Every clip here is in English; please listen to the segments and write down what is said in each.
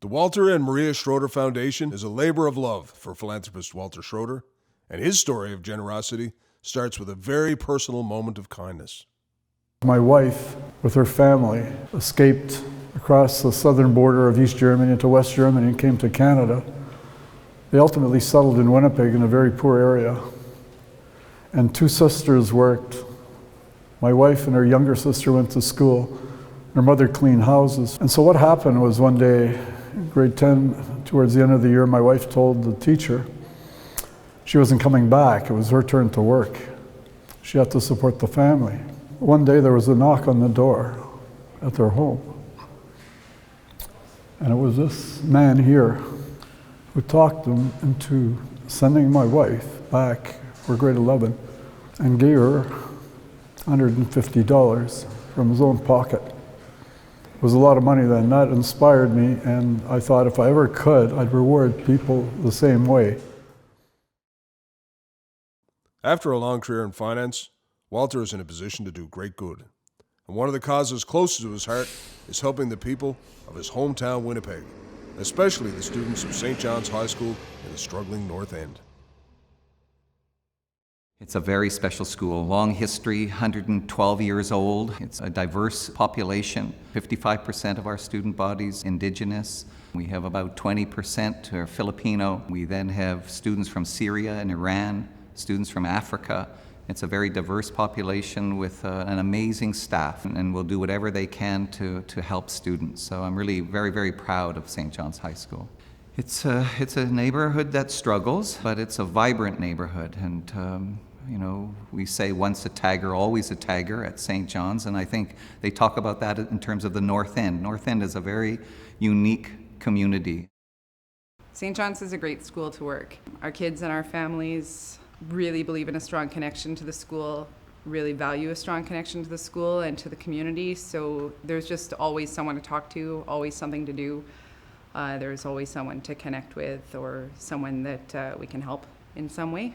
The Walter and Maria Schroeder Foundation is a labor of love for philanthropist Walter Schroeder, and his story of generosity starts with a very personal moment of kindness. My wife, with her family, escaped across the southern border of East Germany into West Germany and came to Canada. They ultimately settled in Winnipeg in a very poor area. And two sisters worked. My wife and her younger sister went to school. Her mother cleaned houses. And so what happened was one day, in grade 10, towards the end of the year, my wife told the teacher she wasn't coming back. It was her turn to work. She had to support the family. One day there was a knock on the door at their home. And it was this man here who talked them into sending my wife back for grade 11 and gave her $150 from his own pocket. It was a lot of money then. That inspired me, and I thought if I ever could, I'd reward people the same way. After a long career in finance, Walter is in a position to do great good. And one of the causes closest to his heart is helping the people of his hometown Winnipeg, especially the students of St. John's High School in the struggling North End. It's a very special school, long history, 112 years old. It's a diverse population. 55% of our student body's Indigenous. We have about 20% are Filipino. We then have students from Syria and Iran, students from Africa. It's a very diverse population with an amazing staff, and will do whatever they can to help students. So I'm really very, very proud of St. John's High School. It's a neighborhood that struggles, but it's a vibrant neighborhood. And we say once a tagger, always a tagger at St. John's, and I think they talk about that in terms of the North End. North End is a very unique community. St. John's is a great school to work. Our kids and our families really believe in a strong connection to the school, really value a strong connection to the school and to the community, so there's just always someone to talk to, always something to do. There's always someone to connect with or someone that we can help in some way.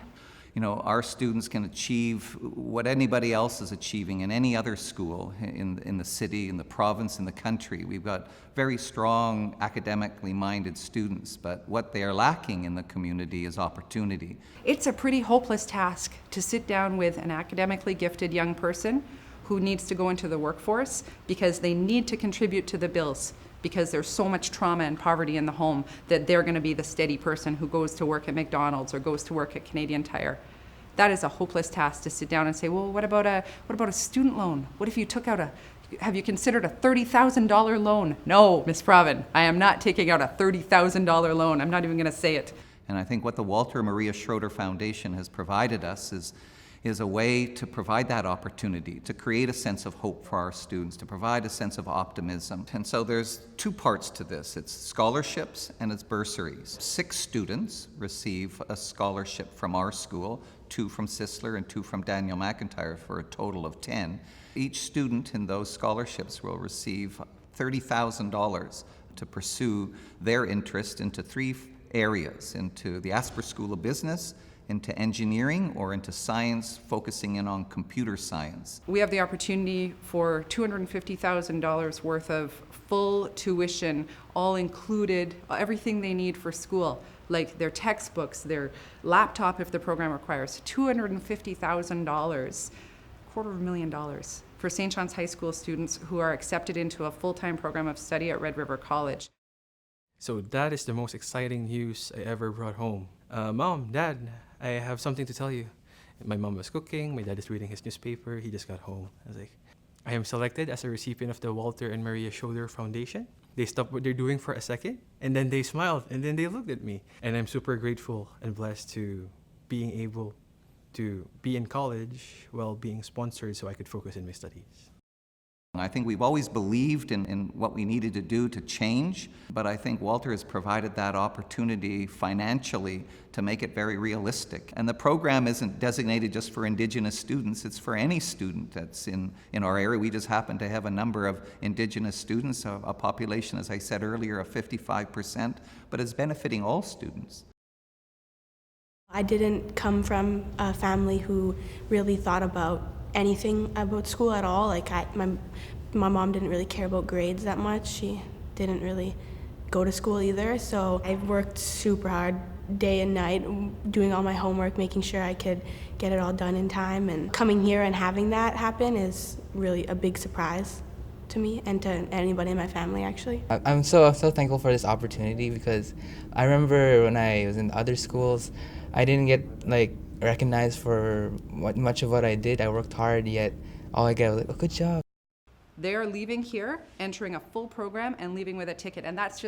Our students can achieve what anybody else is achieving in any other school in the city, in the province, in the country. We've got very strong, academically minded students, but what they are lacking in the community is opportunity. It's a pretty hopeless task to sit down with an academically gifted young person who needs to go into the workforce because they need to contribute to the bills, because there's so much trauma and poverty in the home that they're going to be the steady person who goes to work at McDonald's or goes to work at Canadian Tire. That is a hopeless task to sit down and say, well, what about a student loan? What if you took out have you considered a $30,000 loan? No, Ms. Pravin, I am not taking out a $30,000 loan. I'm not even going to say it. And I think what the Walter and Maria Schroeder Foundation has provided us is a way to provide that opportunity, to create a sense of hope for our students, to provide a sense of optimism. And so there's two parts to this. It's scholarships and it's bursaries. 6 students receive a scholarship from our school, 2 from Sisler and 2 from Daniel McIntyre, for a total of 10. Each student in those scholarships will receive $30,000 to pursue their interest into 3 areas, into the Asper School of Business, into engineering, or into science, focusing in on computer science. We have the opportunity for $250,000 worth of full tuition, all included, everything they need for school, like their textbooks, their laptop if the program requires. $250,000, $250,000 for St. John's High School students who are accepted into a full-time program of study at Red River College. So that is the most exciting news I ever brought home. Mom, Dad, I have something to tell you. My mom was cooking, my dad is reading his newspaper, he just got home. I was like, I am selected as a recipient of the Walter and Maria Schroeder Foundation. They stopped what they're doing for a second, and then they smiled, and then they looked at me. And I'm super grateful and blessed to being able to be in college while being sponsored so I could focus in my studies. I think we've always believed in what we needed to do to change, but I think Walter has provided that opportunity financially to make it very realistic. And the program isn't designated just for Indigenous students, it's for any student that's in our area. We just happen to have a number of Indigenous students, a population, as I said earlier, of 55%, but it's benefiting all students. I didn't come from a family who really thought about anything about school at all. Like my mom didn't really care about grades that much. She didn't really go to school either, so I worked super hard day and night doing all my homework, making sure I could get it all done in time, and coming here and having that happen is really a big surprise to me and to anybody in my family, actually. I'm so thankful for this opportunity, because I remember when I was in other schools, I didn't get recognized for much of what I did. I worked hard, yet all I get was oh, good job. They're leaving here, entering a full program and leaving with a ticket, and that's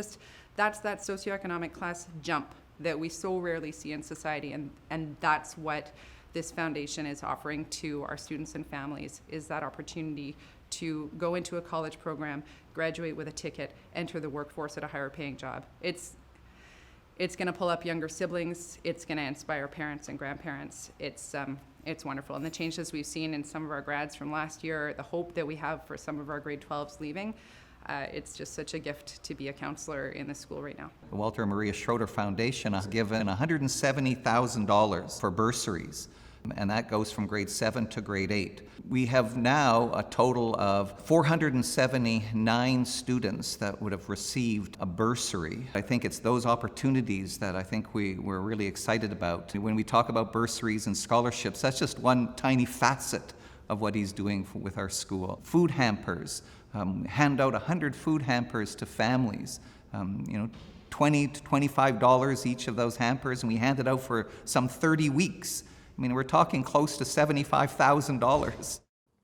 that socioeconomic class jump that we so rarely see in society, and that's what this foundation is offering to our students and families, is that opportunity to go into a college program, graduate with a ticket, enter the workforce at a higher paying job. It's going to pull up younger siblings. It's going to inspire parents and grandparents. It's wonderful. And the changes we've seen in some of our grads from last year, the hope that we have for some of our grade 12s leaving, it's just such a gift to be a counselor in the school right now. The Walter and Maria Schroeder Foundation has given $170,000 for bursaries, and that goes from grade 7 to grade 8. We have now a total of 479 students that would have received a bursary. I think it's those opportunities that I think we're really excited about. When we talk about bursaries and scholarships, that's just one tiny facet of what he's doing with our school. Food hampers, hand out 100 food hampers to families. $20 to $25 each of those hampers, and we hand it out for some 30 weeks. I mean, we're talking close to $75,000.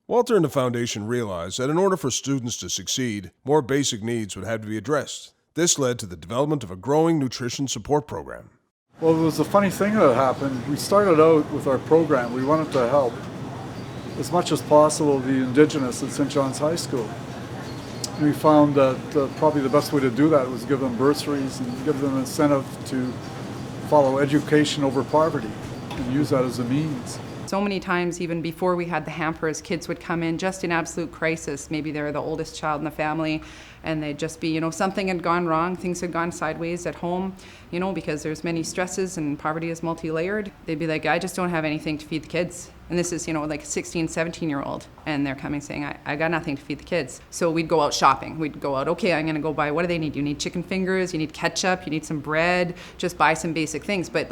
Walter and the foundation realized that in order for students to succeed, more basic needs would have to be addressed. This led to the development of a growing nutrition support program. Well, it was a funny thing that happened. We started out with our program. We wanted to help as much as possible the Indigenous at St. John's High School. We found that probably the best way to do that was give them bursaries and give them an incentive to follow education over poverty and use that as a means. So many times, even before we had the hampers, kids would come in just in absolute crisis. Maybe they're the oldest child in the family, and they'd just be, something had gone wrong, things had gone sideways at home, because there's many stresses and poverty is multi-layered. They'd be like, I just don't have anything to feed the kids. And this is, like a 16, 17-year-old, and they're coming saying, I got nothing to feed the kids. So we'd go out shopping. We'd go out, okay, I'm gonna go buy, what do they need? You need chicken fingers, you need ketchup, you need some bread, just buy some basic things. But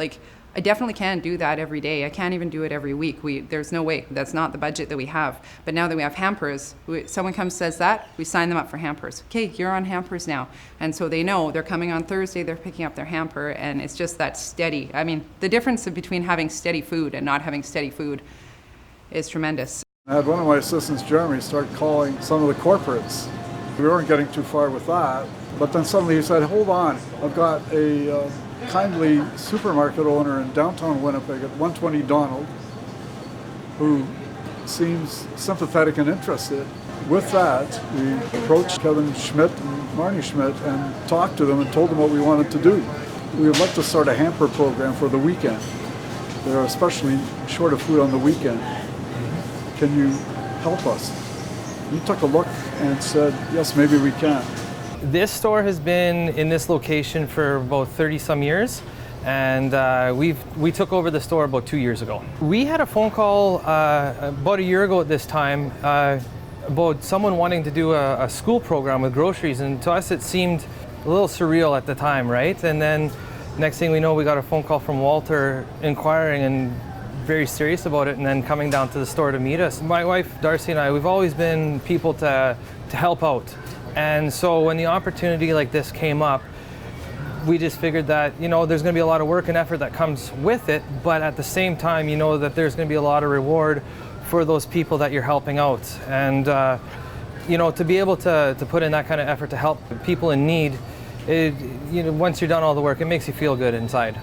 I definitely can't do that every day. I can't even do it every week. There's no way. That's not the budget that we have. But now that we have hampers, someone comes says that, we sign them up for hampers. Okay, you're on hampers now. And so they know they're coming on Thursday, they're picking up their hamper, and it's just that steady. I mean, the difference between having steady food and not having steady food is tremendous. I had one of my assistants, Jeremy, start calling some of the corporates. We weren't getting too far with that, but then suddenly he said, hold on, I've got a kindly supermarket owner in downtown Winnipeg at 120 Donald who seems sympathetic and interested. With that, we approached Kevin Schmidt and Marnie Schmidt and talked to them and told them what we wanted to do. We would like to start a hamper program for the weekend. They're especially short of food on the weekend. Can you help us? He took a look and said, yes, maybe we can. This store has been in this location for about 30 some years, and we took over the store about 2 years ago. We had a phone call about a year ago at this time about someone wanting to do a school program with groceries, and to us it seemed a little surreal at the time, right? And then next thing we know, we got a phone call from Walter inquiring and very serious about it, and then coming down to the store to meet us. My wife Darcy and I, we've always been people to help out. And so when the opportunity like this came up, we just figured that, there's going to be a lot of work and effort that comes with it, but at the same time, that there's going to be a lot of reward for those people that you're helping out. And, to be able to put in that kind of effort to help people in need, once you're done all the work, it makes you feel good inside.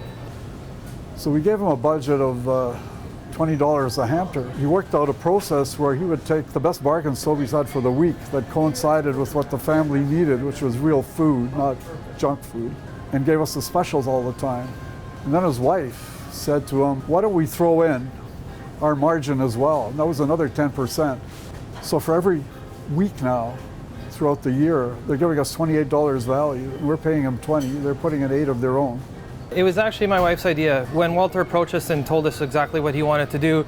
So we gave him a budget of $20 a hamper. He worked out a process where he would take the best bargains Sobeys had for the week that coincided with what the family needed, which was real food, not junk food, and gave us the specials all the time. And then his wife said to him, why don't we throw in our margin as well? And that was another 10%. So for every week now, throughout the year, they're giving us $28 value, and we're paying them $20. They're putting in $8 of their own. It was actually my wife's idea. When Walter approached us and told us exactly what he wanted to do,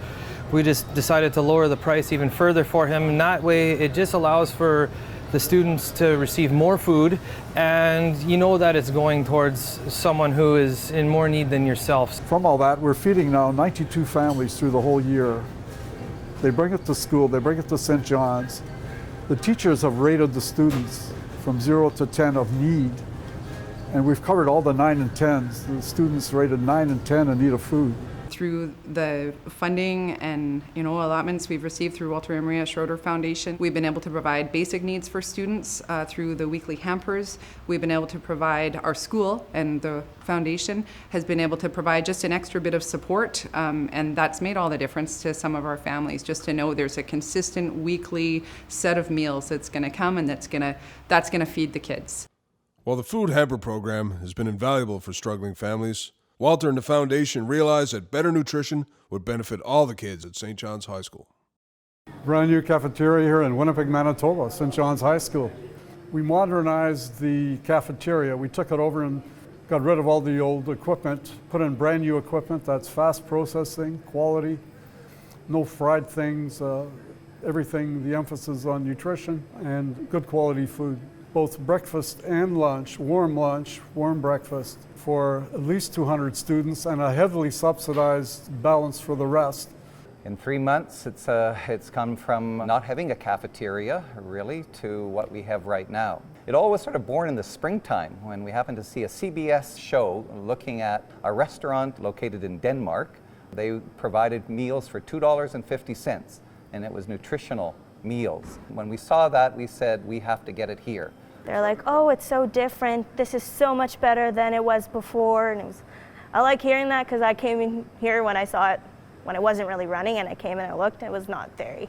we just decided to lower the price even further for him. And that way, it just allows for the students to receive more food, and you know that it's going towards someone who is in more need than yourself. From all that, we're feeding now 92 families through the whole year. They bring it to school, they bring it to St. John's. The teachers have rated the students from 0 to 10 of need, and we've covered all the 9 and 10s. The students rated 9 and 10 in need of food. Through the funding and allotments we've received through Walter and Maria Schroeder Foundation, we've been able to provide basic needs for students through the weekly hampers. We've been able to provide, our school and the foundation has been able to provide just an extra bit of support, and that's made all the difference to some of our families, just to know there's a consistent weekly set of meals that's going to come and that's going to feed the kids. While the food hamper program has been invaluable for struggling families, Walter and the foundation realized that better nutrition would benefit all the kids at St. John's High School. Brand new cafeteria here in Winnipeg, Manitoba, St. John's High School. We modernized the cafeteria. We took it over and got rid of all the old equipment, put in brand new equipment that's fast processing, quality, no fried things, everything, the emphasis on nutrition and good quality food. Both breakfast and lunch, warm breakfast for at least 200 students and a heavily subsidized balance for the rest. In 3 months, it's come from not having a cafeteria, really, to what we have right now. It all was sort of born in the springtime when we happened to see a CBS show looking at a restaurant located in Denmark. They provided meals for $2.50, and it was nutritional meals. When we saw that, we said, we have to get it here. They're like, oh, it's so different. This is so much better than it was before. And I like hearing that because I came in here when I saw it, when it wasn't really running, and I came and I looked, and it was not very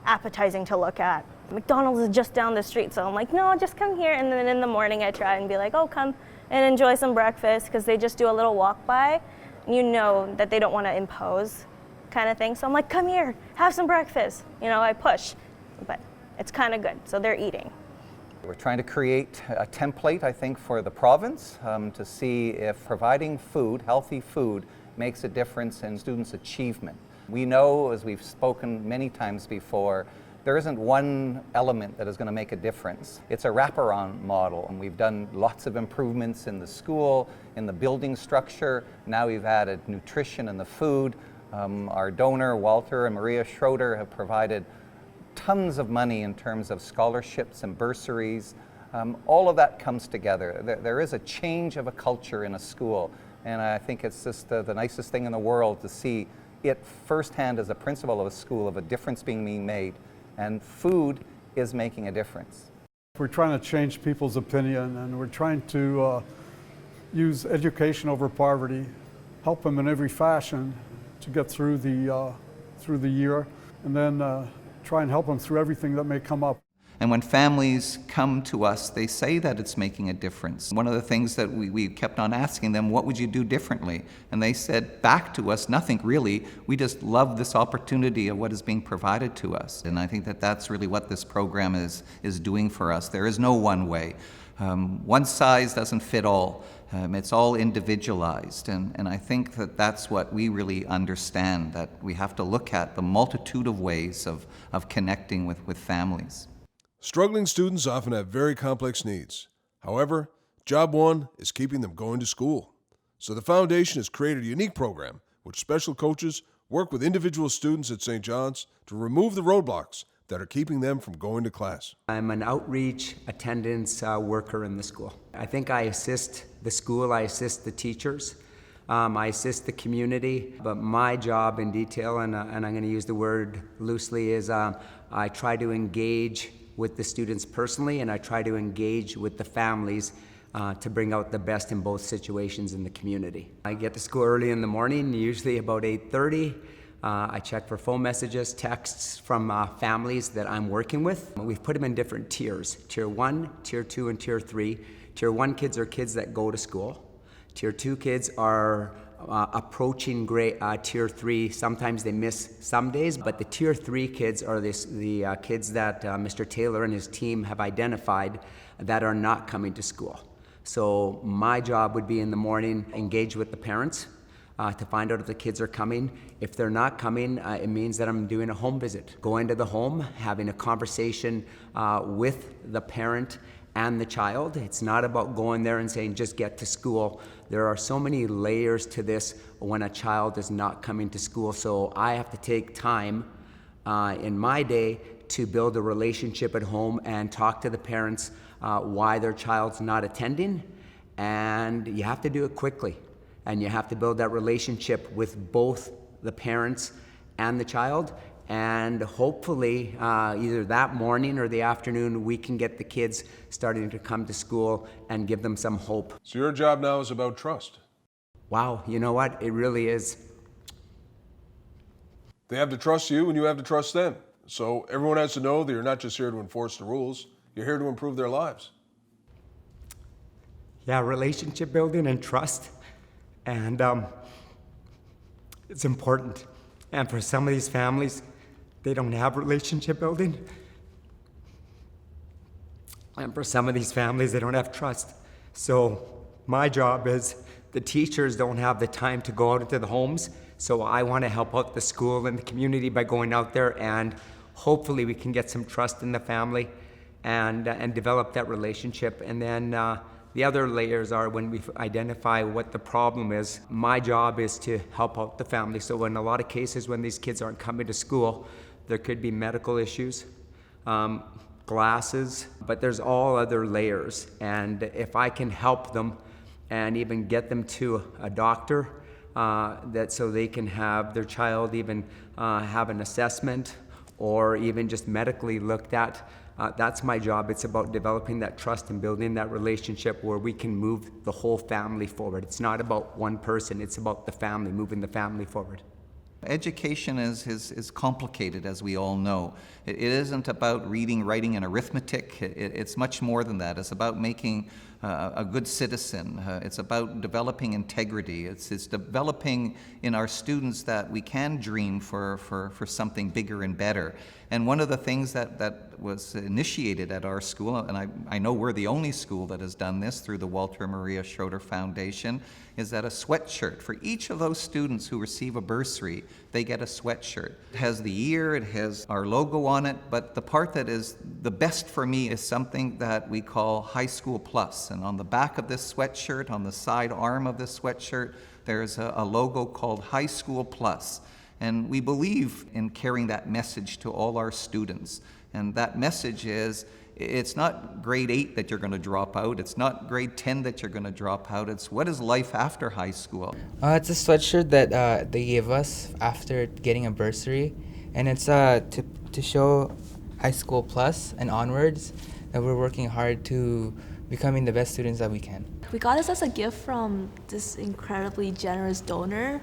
appetizing to look at. McDonald's is just down the street, so I'm like, no, just come here. And then in the morning I try and be like, oh, come and enjoy some breakfast, because they just do a little walk by. You know that they don't want to impose kind of thing. So I'm like, come here, have some breakfast. I push, but it's kind of good, so they're eating. We're trying to create a template, I think, for the province to see if providing food, healthy food, makes a difference in students' achievement. We know, as we've spoken many times before, there isn't one element that is going to make a difference. It's a wraparound model, and we've done lots of improvements in the school, in the building structure. Now we've added nutrition in the food. Our donor, Walter and Maria Schroeder, have provided tons of money in terms of scholarships and bursaries. All of that comes together. There is a change of a culture in a school, and I think it's just the nicest thing in the world to see it firsthand as a principal of a school, of a difference being made, and food is making a difference. We're trying to change people's opinion, and we're trying to use education over poverty, help them in every fashion to get through the year, and then try and help them through everything that may come up. And when families come to us, they say that it's making a difference. One of the things that we kept on asking them, what would you do differently? And they said back to us, nothing really. We just love this opportunity of what is being provided to us. And I think that that's really what this program is doing for us. There is no one way. One size doesn't fit all. It's all individualized, and I think that that's what we really understand, that we have to look at the multitude of ways of connecting with families. Struggling students often have very complex needs. However, job one is keeping them going to school. So the foundation has created a unique program which special coaches work with individual students at St. John's to remove the roadblocks that are keeping them from going to class. I'm an outreach attendance worker in the school. I think I assist the school, I assist the teachers, I assist the community, but my job in detail, and I'm going to use the word loosely, is I try to engage with the students personally, and I try to engage with the families to bring out the best in both situations in the community. I get to school early in the morning, usually about 8:30. I check for phone messages, texts from families that I'm working with. We've put them in different tiers, Tier 1, Tier 2, and Tier 3. Tier 1 kids are kids that go to school. Tier 2 kids are approaching grade Tier 3. Sometimes they miss some days, but the Tier 3 kids are the kids that Mr. Taylor and his team have identified that are not coming to school. So my job would be in the morning, engage with the parents, to find out if the kids are coming. If they're not coming, it means that I'm doing a home visit. Going to the home, having a conversation with the parent and the child. It's not about going there and saying, just get to school. There are so many layers to this when a child is not coming to school. So I have to take time in my day to build a relationship at home and talk to the parents why their child's not attending. And you have to do it quickly. And you have to build that relationship with both the parents and the child. And hopefully, either that morning or the afternoon, we can get the kids starting to come to school and give them some hope. So your job now is about trust. Wow, you know what? It really is. They have to trust you and you have to trust them. So everyone has to know that you're not just here to enforce the rules, you're here to improve their lives. Yeah, relationship building and trust. And it's important. And for some of these families, they don't have relationship building. And for some of these families, they don't have trust. So my job is the teachers don't have the time to go out into the homes. So I want to help out the school and the community by going out there, and hopefully we can get some trust in the family and develop that relationship. And then the other layers are when we identify what the problem is. My job is to help out the family. So in a lot of cases when these kids aren't coming to school, there could be medical issues, glasses, but there's all other layers. And if I can help them and even get them to a doctor, that so they can have their child even have an assessment or even just medically looked at, that's my job. It's about developing that trust and building that relationship where we can move the whole family forward. It's not about one person, it's about the family, moving the family forward. Education is complicated, as we all know. It isn't about reading, writing, and arithmetic. It's much more than that. It's about making a good citizen. It's about developing integrity. It's developing in our students that we can dream for something bigger and better. And one of the things that was initiated at our school, and I know we're the only school that has done this through the Walter Maria Schroeder Foundation, is that a sweatshirt for each of those students who receive a bursary, they get a sweatshirt. It has the year, it has our logo on it, but the part that is the best for me is something that we call High School Plus. And on the back of this sweatshirt, on the side arm of this sweatshirt, there's a logo called High School Plus. And we believe in carrying that message to all our students. And that message is, it's not grade 8 that you're going to drop out. It's not grade 10 that you're going to drop out. It's what is life after high school. It's a sweatshirt that they gave us after getting a bursary. And it's to show High School Plus and onwards that we're working hard to becoming the best students that we can. We got this as a gift from this incredibly generous donor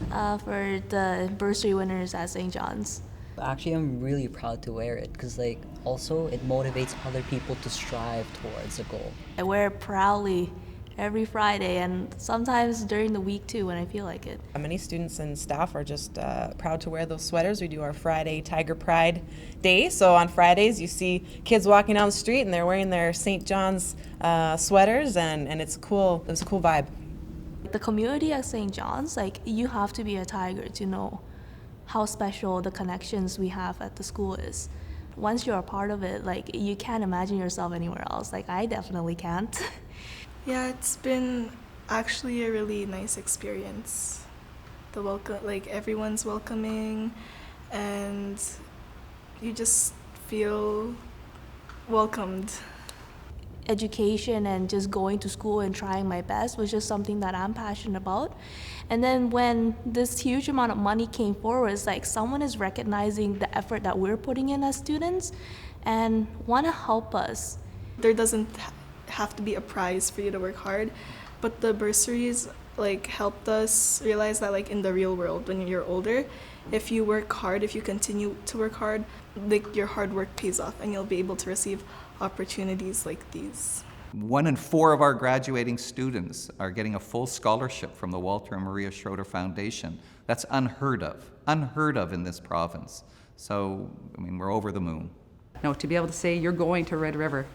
for the bursary winners at St. John's. Actually, I'm really proud to wear it because also it motivates other people to strive towards a goal. I wear it proudly every Friday and sometimes during the week too when I feel like it. Many students and staff are just proud to wear those sweaters. We do our Friday Tiger Pride Day. So on Fridays you see kids walking down the street and they're wearing their St. John's sweaters and it's cool. It's a cool vibe. The community at St. John's, you have to be a Tiger to know how special the connections we have at the school is. Once you're a part of it, you can't imagine yourself anywhere else. I definitely can't. Yeah, it's been actually a really nice experience. The welcome, everyone's welcoming, and you just feel welcomed. Education and just going to school and trying my best was just something that I'm passionate about. And then when this huge amount of money came forward, it's someone is recognizing the effort that we're putting in as students and want to help us. There doesn't have to be a prize for you to work hard, but the bursaries helped us realize that in the real world, when you're older, if you work hard, if you continue to work hard, your hard work pays off and you'll be able to receive opportunities like these. 1 in 4 of our graduating students are getting a full scholarship from the Walter and Maria Schroeder Foundation. That's unheard of in this province. So, we're over the moon. No, to be able to say you're going to Red River,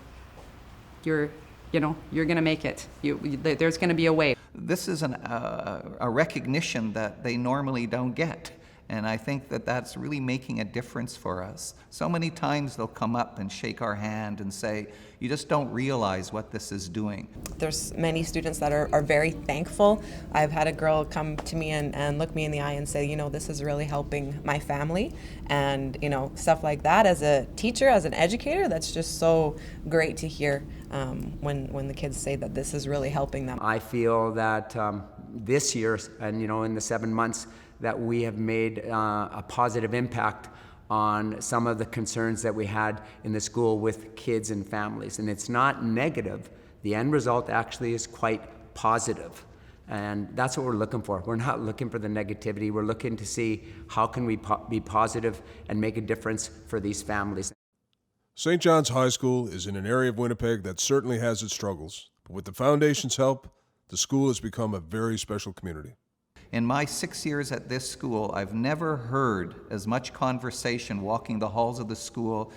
you're you're going to make it. There's going to be a way. This is a recognition that they normally don't get. And I think that that's really making a difference for us. So many times they'll come up and shake our hand and say, you just don't realize what this is doing. There's many students that are very thankful. I've had a girl come to me and look me in the eye and say, this is really helping my family. And, stuff like that. As a teacher, as an educator, that's just so great to hear when the kids say that this is really helping them. I feel that this year, and in the 7 months, that we have made a positive impact on some of the concerns that we had in the school with kids and families. And it's not negative. The end result actually is quite positive. And that's what we're looking for. We're not looking for the negativity. We're looking to see how can we be positive and make a difference for these families. St. John's High School is in an area of Winnipeg that certainly has its struggles. But with the Foundation's help, the school has become a very special community. In my 6 years at this school, I've never heard as much conversation walking the halls of the school,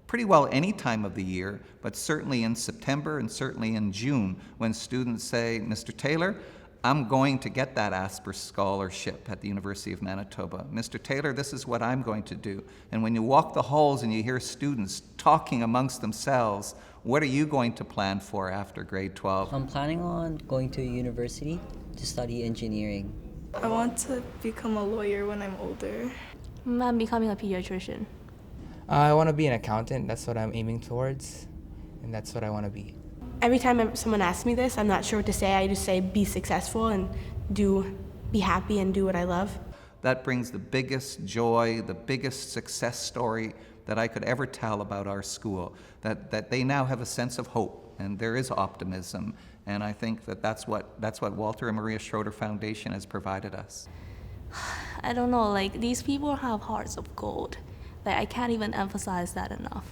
pretty well any time of the year, but certainly in September and certainly in June, when students say, Mr. Taylor, I'm going to get that Asper scholarship at the University of Manitoba. Mr. Taylor, this is what I'm going to do. And when you walk the halls and you hear students talking amongst themselves, what are you going to plan for after grade 12? I'm planning on going to a university to study engineering. I want to become a lawyer when I'm older. I'm becoming a pediatrician. I want to be an accountant. That's what I'm aiming towards, and that's what I want to be. Every time someone asks me this, I'm not sure what to say. I just say be successful and be happy and do what I love. That brings the biggest joy, the biggest success story that I could ever tell about our school, that they now have a sense of hope and there is optimism. And I think that's what Walter and Maria Schroeder Foundation has provided us. I don't know, these people have hearts of gold. I can't even emphasize that enough.